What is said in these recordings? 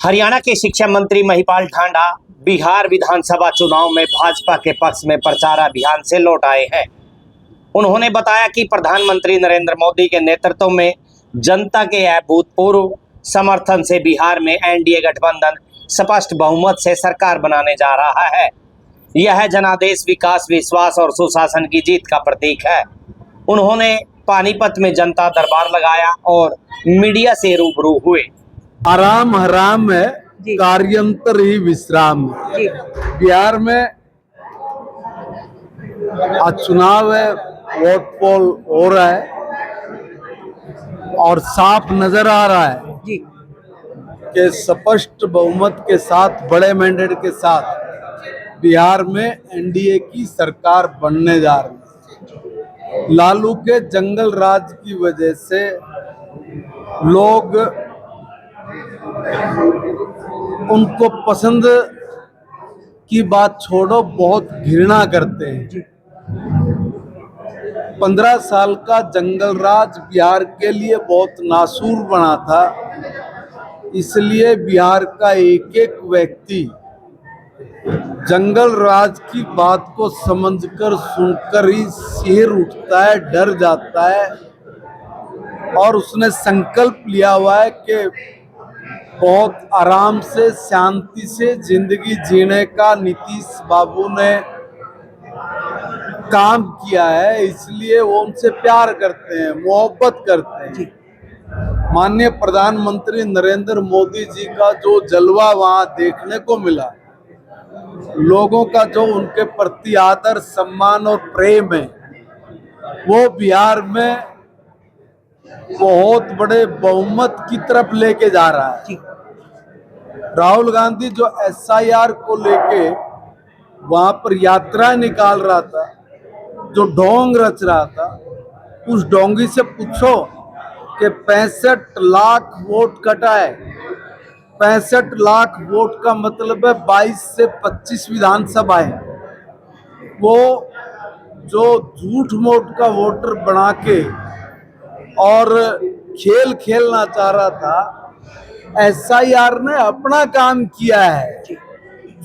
हरियाणा के शिक्षा मंत्री महिपाल ठांडा बिहार विधानसभा चुनाव में भाजपा के पक्ष में प्रचार अभियान से लौट आए हैं। उन्होंने बताया कि प्रधानमंत्री नरेंद्र मोदी के नेतृत्व में जनता के अभूतपूर्व समर्थन से बिहार में एनडीए गठबंधन स्पष्ट बहुमत से सरकार बनाने जा रहा है। यह जनादेश विकास, विश्वास और सुशासन की जीत का प्रतीक है। उन्होंने पानीपत में जनता दरबार लगाया और मीडिया से रूबरू हुए। आराम हराम है, कार्यांतर ही विश्राम है। बिहार में आज चुनाव है, वोट पोल हो रहा है और साफ नजर आ रहा है कि स्पष्ट बहुमत के साथ, बड़े मैंडेट के साथ बिहार में एनडीए की सरकार बनने जा रही है। लालू के जंगल राज की वजह से लोग उनको पसंद की बात छोड़ो, बहुत घृणा करते हैं। 15 साल का जंगल राज बिहार के लिए बहुत नासूर बना था, इसलिए बिहार का एक एक व्यक्ति जंगल राज की बात को समझकर, सुनकर ही सिर उठता है, डर जाता है और उसने संकल्प लिया हुआ है कि बहुत आराम से, शांति से जिंदगी जीने का नीतीश बाबू ने काम किया है। इसलिए वो उनसे प्यार करते हैं, मोहब्बत करते हैं। माननीय प्रधानमंत्री नरेंद्र मोदी जी का जो जलवा वहां देखने को मिला, लोगों का जो उनके प्रति आदर, सम्मान और प्रेम है, वो बिहार में बहुत बड़े बहुमत की तरफ लेके जा रहा है। राहुल गांधी जो एसआईआर को लेके वहां पर यात्रा निकाल रहा था, जो ढोंग रच रहा था, उस ढोंगी से पूछो कि 65 लाख वोट कटा है। 65 लाख वोट का मतलब है 22 से 25 विधानसभाएं। वो जो झूठ मूठ का वोटर बना के और खेल खेलना चाह रहा था, एसआईआर ने अपना काम किया है।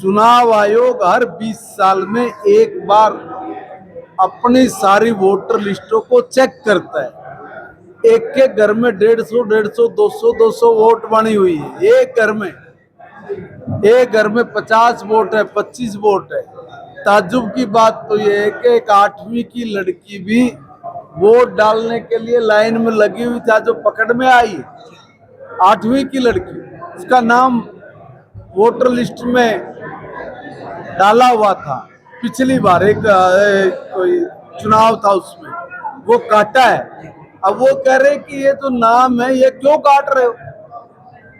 चुनाव आयोग हर 20 साल में एक बार अपनी सारी वोटर लिस्टों को चेक करता है। एक के घर में 150, 200 वोट बनी हुई है। एक घर में 50 वोट है, 25 वोट है। ताज्जुब की बात तो ये है कि एक 8वीं की लड़की भी वोट डालने के लिए लाइन में लगी हुई था, जो पकड़ में आई। 8वीं की लड़की, उसका नाम वोटर लिस्ट में डाला हुआ था। पिछली बार एक कोई चुनाव था, उसमें वो काटा है। अब वो कह रहे कि ये तो नाम है, ये क्यों काट रहे हो?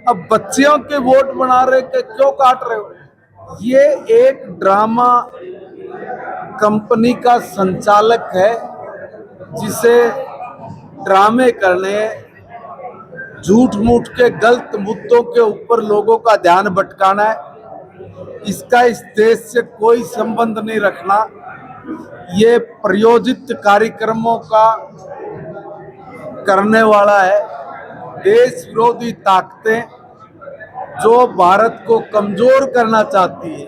अब बच्चियों के वोट बना रहे कि क्यों काट रहे हो? ये एक ड्रामा कंपनी का संचालक है, जिसे ड्रामे करने, झूठ मूठ के गलत मुद्दों के ऊपर लोगों का ध्यान भटकाना है। इसका इस देश से कोई संबंध नहीं रखना। ये प्रयोजित कार्यक्रमों का करने वाला है। देश विरोधी ताकतें जो भारत को कमजोर करना चाहती है,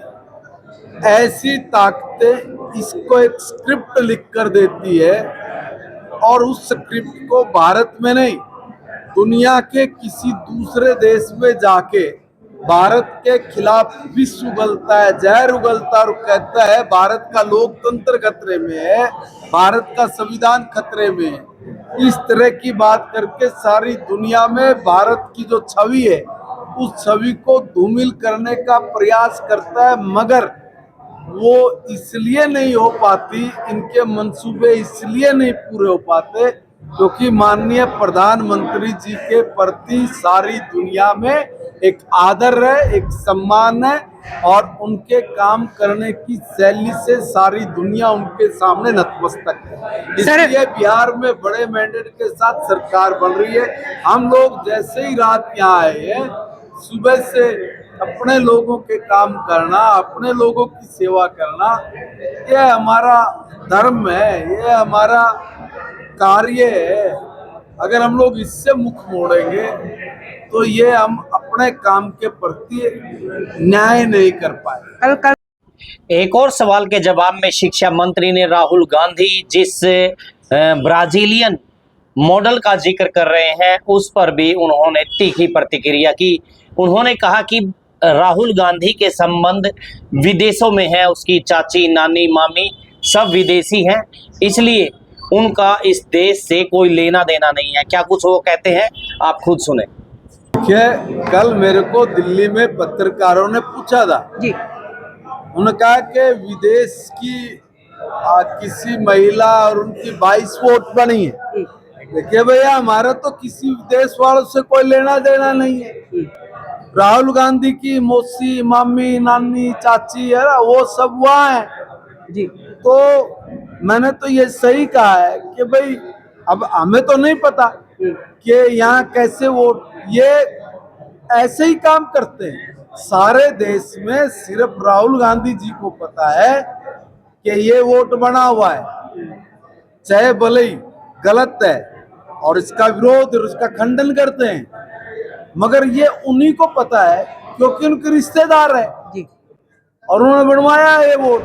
ऐसी ताकतें इसको एक स्क्रिप्ट लिख कर देती है और उस स्क्रिप्ट को भारत में नहीं, दुनिया के किसी दूसरे देश में जाके भारत के खिलाफ विष उगलता है, जहर उगलता है और कहता है भारत का लोकतंत्र खतरे में है, भारत का संविधान खतरे में है। इस तरह की बात करके सारी दुनिया में भारत की जो छवि है, उस छवि को धूमिल करने का प्रयास करता है। मगर वो इसलिए नहीं हो पाती, इनके मंसूबे इसलिए नहीं पूरे हो पाते क्योंकि माननीय प्रधानमंत्री जी के प्रति सारी दुनिया में एक आदर है, एक सम्मान है और उनके काम करने की शैली से सारी दुनिया उनके सामने नतमस्तक है। इसलिए बिहार में बड़े मैंडेट के साथ सरकार बन रही है। हम लोग जैसे ही रात यहाँ आए हैं, सुबह से अपने लोगों के काम करना, अपने लोगों की सेवा करना, यह हमारा धर्म है, यह हमारा कार्य है। अगर हम लोग इससे मुख मोड़ेंगे तो ये हम अपने काम के प्रति न्याय नहीं कर पाए। कल एक और सवाल के जवाब में शिक्षा मंत्री ने राहुल गांधी जिस ब्राजीलियन मॉडल का जिक्र कर रहे हैं उस पर भी उन्होंने तीखी प्रतिक्रिया की। उन्होंने कहा कि राहुल गांधी के संबंध विदेशों में है, उसकी चाची, नानी, मामी सब विदेशी हैं, इसलिए उनका इस देश से कोई लेना देना नहीं है। क्या कुछ वो कहते हैं, आप खुद सुने। देखिए, कल मेरे को दिल्ली में पत्रकारों ने पूछा था जी उन्होंने कहा कि विदेश की किसी महिला और उनकी 22 वोट बनी है। देखिए भैया, हमारा तो किसी विदेश वालों से कोई लेना देना नहीं है। राहुल गांधी की मौसी, मामी, नानी, चाची है ना, वो सब वहाँ है जी तो मैंने तो ये सही कहा है कि भाई अब हमें तो नहीं पता कि यहाँ कैसे वोट, ये ऐसे ही काम करते हैं सारे देश में। सिर्फ राहुल गांधी जी को पता है कि ये वोट बना हुआ है, चाहे भले ही गलत है और इसका विरोध और उसका खंडन करते हैं, मगर ये उन्हीं को पता है क्योंकि उनके रिश्तेदार है जी और उन्होंने बनवाया है ये वोट।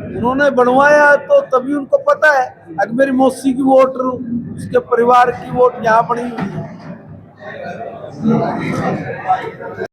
उन्होंने बनवाया तो तभी उनको पता है। अगर मेरी मौसी की वोट, उसके परिवार की वोट यहाँ बनी हुई है।